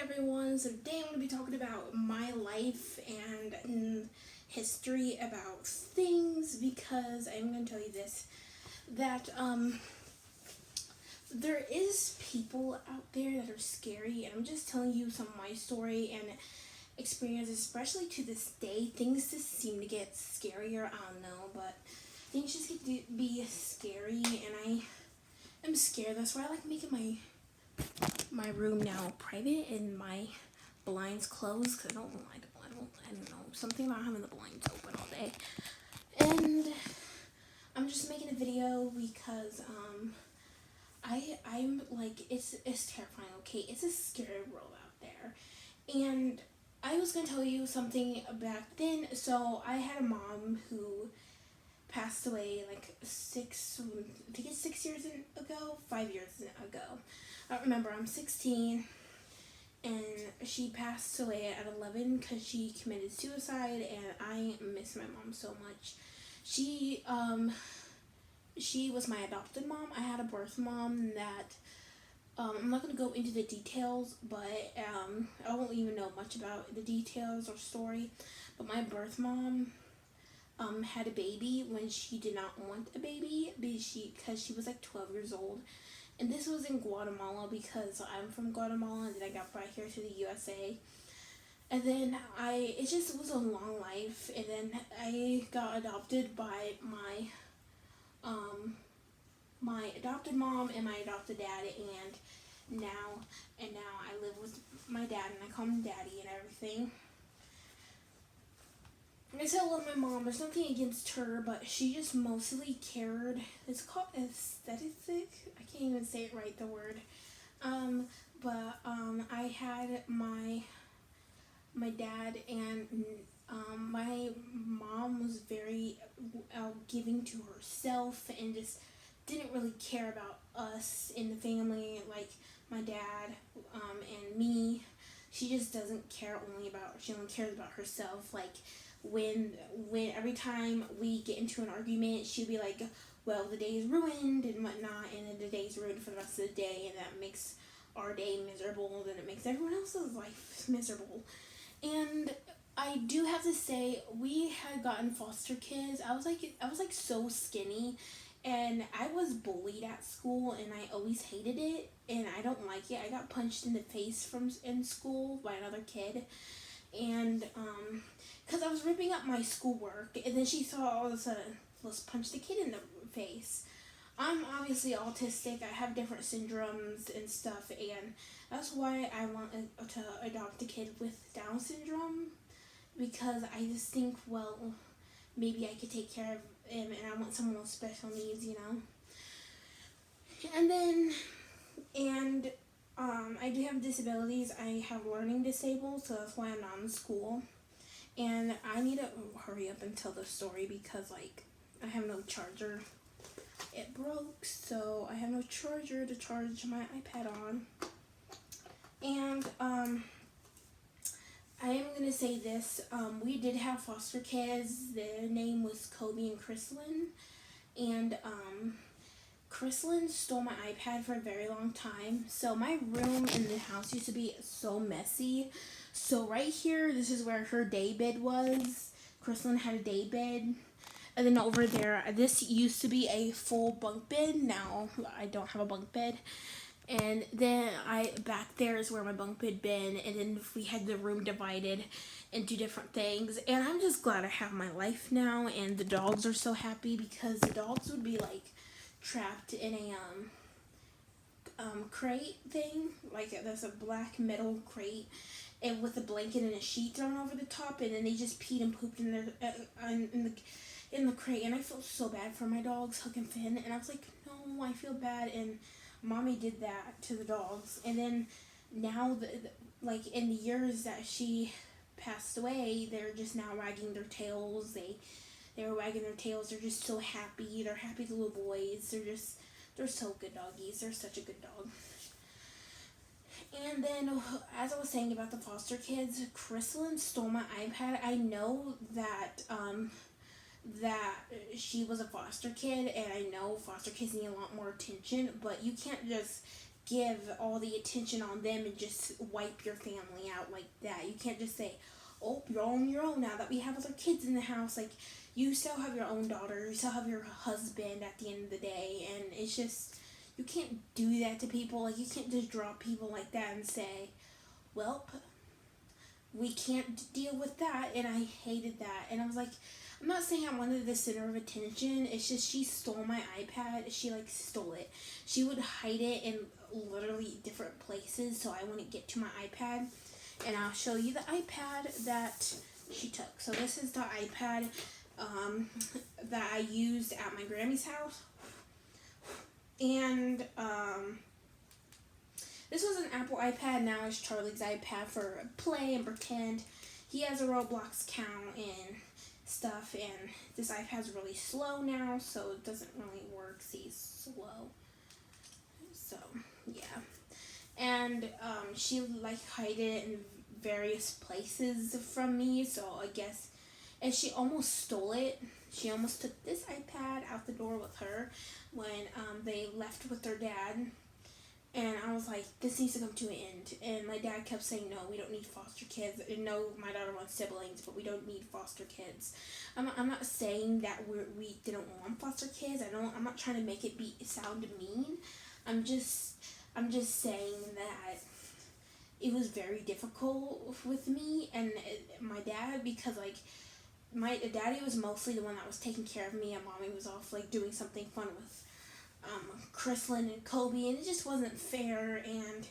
everyone. So today I'm going to be talking about my life and history about things because I'm going to tell you this that there is people out there that are scary, and I'm just telling you some of my story and experiences, especially to this day. Things just seem to get scarier. I don't know, but things just get to be scary, and I am scared. That's why I like making my room now private and my blinds closed because I don't know, something about having the blinds open all day. And I'm just making a video because I'm like it's terrifying. Okay, it's a scary world out there, and I was gonna tell you something back then. So I had a mom who passed away like I think it's 6 years ago, 5 years ago. I don't remember. I'm 16, and she passed away at 11 because she committed suicide, and I miss my mom so much. She was my adopted mom. I had a birth mom that I'm not going to go into the details, but I won't even know much about the details or story. But my birth mom had a baby when she did not want a baby because she was like 12 years old. And this was in Guatemala because I'm from Guatemala, and then I got brought here to the USA. And then it just was a long life. And then I got adopted by my adopted mom and my adopted dad, and now I live with my dad, and I call him daddy and everything. And I said I love my mom. There's nothing against her, but she just mostly cared. It's called aesthetic. I can't even say it right, the word. I had my dad, and my mom was very giving to herself and just didn't really care about us in the family, like my dad and me. She just doesn't care she only cares about herself. Like when every time we get into an argument, she'd be like, well, the day is ruined and whatnot, and then the day's ruined for the rest of the day, and that makes our day miserable, then it makes everyone else's life miserable. And I do have to say, we had gotten foster kids. I was like so skinny, and I was bullied at school, and I always hated it, and I don't like it. I got punched in the face in school by another kid, and because I was ripping up my schoolwork, and then she saw all of a sudden, let's punch the kid in the face. I'm obviously autistic. I have different syndromes and stuff, and that's why I want to adopt a kid with Down syndrome, because I just think, well, maybe I could take care of him, and I want someone with special needs, you know. I do have disabilities. I have learning disabled, so that's why I'm not in school. And I need to hurry up and tell the story because, like, I have no charger. It broke, so I have no charger to charge my iPad on. And I am gonna say this. We did have foster kids. Their name was Kobe and Chrislyn, and Chrislyn stole my iPad for a very long time. So my room in the house used to be so messy. So right here, this is where her day bed was. Chrislyn had a day bed. And then over there, this used to be a full bunk bed. Now I don't have a bunk bed. And then back there is where my bunk bed been. And then we had the room divided into different things. And I'm just glad I have my life now. And the dogs are so happy because the dogs would be like trapped in a crate thing. Like there's a black metal crate, and with a blanket and a sheet thrown over the top, and then they just peed and pooped in the crate. And I felt so bad for my dogs, Huck and Finn, and I was like, no, I feel bad. And mommy did that to the dogs. And then now like in the years that she passed away, they're just now wagging their tails. They were wagging their tails. They're just so happy. They're happy little boys. They're so good doggies. They're such a good dog. And then, as I was saying about the foster kids, Chrislyn stole my iPad. I know that she was a foster kid, and I know foster kids need a lot more attention, but you can't just give all the attention on them and just wipe your family out like that. You can't just say, oh, you're on your own now that we have other kids in the house. Like, you still have your own daughter, you still have your husband at the end of the day, and it's just, you can't do that to people. Like, you can't just drop people like that and say, well, we can't deal with that. And I hated that. And I was like, I'm not saying I wanted the center of attention. It's just she stole my iPad. She like stole it. She would hide it in literally different places so I wouldn't get to my iPad. And I'll show you the iPad that she took. So this is the iPad that I used at my Grammy's house. And this was an Apple iPad. Now it's Charlie's iPad for play and pretend. He has a Roblox account and stuff, and this iPad's really slow now, so it doesn't really work. See, it's slow. So yeah, and she like hid it in various places from me. So I guess, and she almost stole it. She almost took this iPad out the door with her when they left with their dad. And I was like, this needs to come to an end. And my dad kept saying, no, we don't need foster kids. And no, my daughter wants siblings, but we don't need foster kids. I'm not saying that we didn't want foster kids. I'm not trying to make it sound mean. I'm just saying that it was very difficult with me and my dad, because like my daddy was mostly the one that was taking care of me, and mommy was off like doing something fun with Chrislyn and Kobe, and it just wasn't fair. And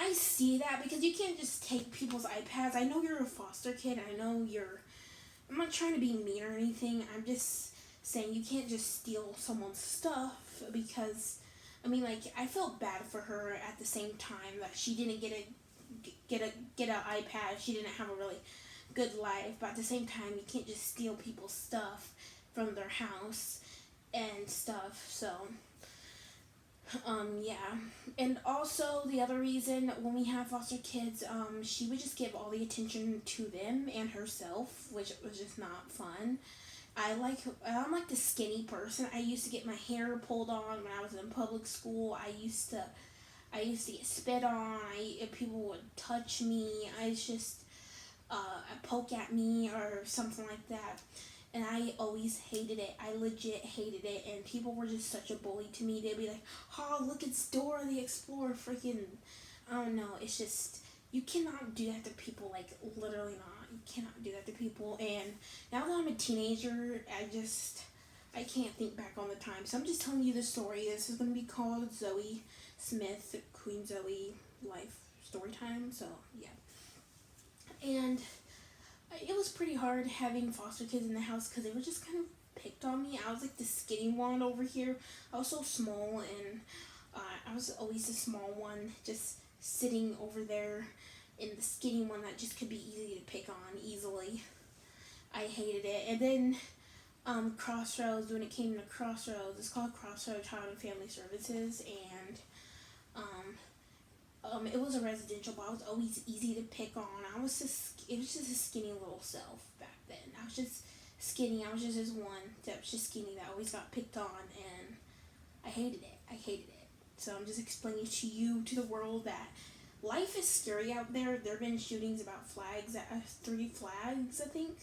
I see that, because you can't just take people's iPads. I know you're a foster kid. I'm not trying to be mean or anything. I'm just saying you can't just steal someone's stuff, because I mean, like, I felt bad for her at the same time that she didn't get an iPad. She didn't have a really good life, but at the same time, you can't just steal people's stuff from their house and stuff. So yeah. And also the other reason, when we have foster kids, she would just give all the attention to them and herself, which was just not fun. I'm like the skinny person. I used to get my hair pulled on when I was in public school. I used to get spit on. People would touch me. Poke at me or something like that. And I always hated it. I legit hated it. And people were just such a bully to me. They'd be like, oh, look, it's Dora the Explorer. Freaking, I don't know. It's just, you cannot do that to people. Like, literally not. You cannot do that to people. And now that I'm a teenager, I can't think back on the time. So I'm just telling you the story. This is going to be called Zoe Smith, Queen Zoe Life Story Time. So, yeah. And it was pretty hard having foster kids in the house, because they were just kind of picked on me. I was like the skinny one over here. I was so small, and I was always the small one, just sitting over there in the skinny one that just could be easy to pick on easily. I hated it. And then Crossroads, when it came to Crossroads, it's called Crossroads Child and Family Services, and it was a residential, but I was always easy to pick on. It was just a skinny little self back then. I was just skinny. I was just this one that was just skinny that always got picked on, and I hated it. So I'm just explaining to you, to the world, that life is scary out there. There have been shootings about flags, 3 flags, I think,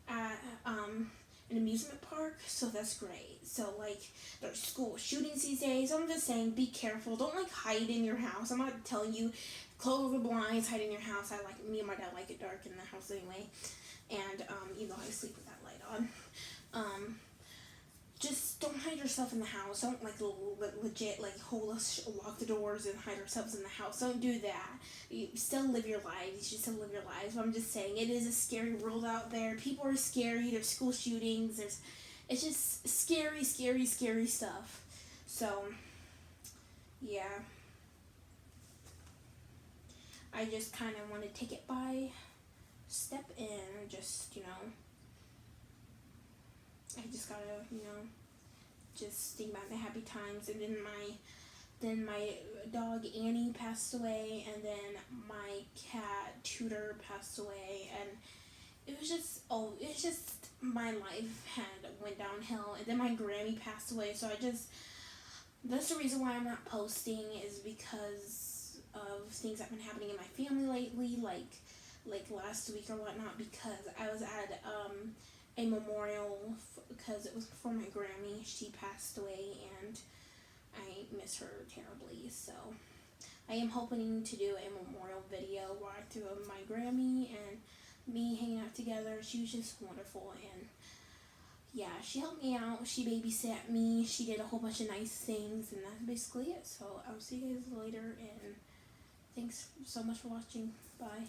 at an amusement park, so that's great. So, like, there's school shootings these days. I'm just saying, be careful. Don't, like, hide in your house. I'm not telling you, close the blinds, hide in your house. Me and my dad like it dark in the house anyway. And, even though I sleep with that light on. Just don't hide yourself in the house. Don't, like, legit, like, lock the doors and hide ourselves in the house. Don't do that. You still live your lives. You should still live your lives. But I'm just saying, it is a scary world out there. People are scary. There's school shootings. It's just scary, scary, scary stuff. So, yeah. I just kind of want to take it by step in, just, I just gotta, just think about the happy times. And then my dog Annie passed away, and then my cat Tudor passed away, and it was just my life had went downhill. And then my Grammy passed away, so I just That's the reason why I'm not posting, is because of things that have been happening in my family lately, like last week or whatnot. Because I was at a memorial because it was for my Grammy. She passed away, and I miss her terribly. So I am hoping to do a memorial video where I threw my Grammy and me hanging out together. She was just wonderful, and yeah, she helped me out. She babysat me. She did a whole bunch of nice things, and that's basically it. So I'll see you guys later, and thanks so much for watching. Bye.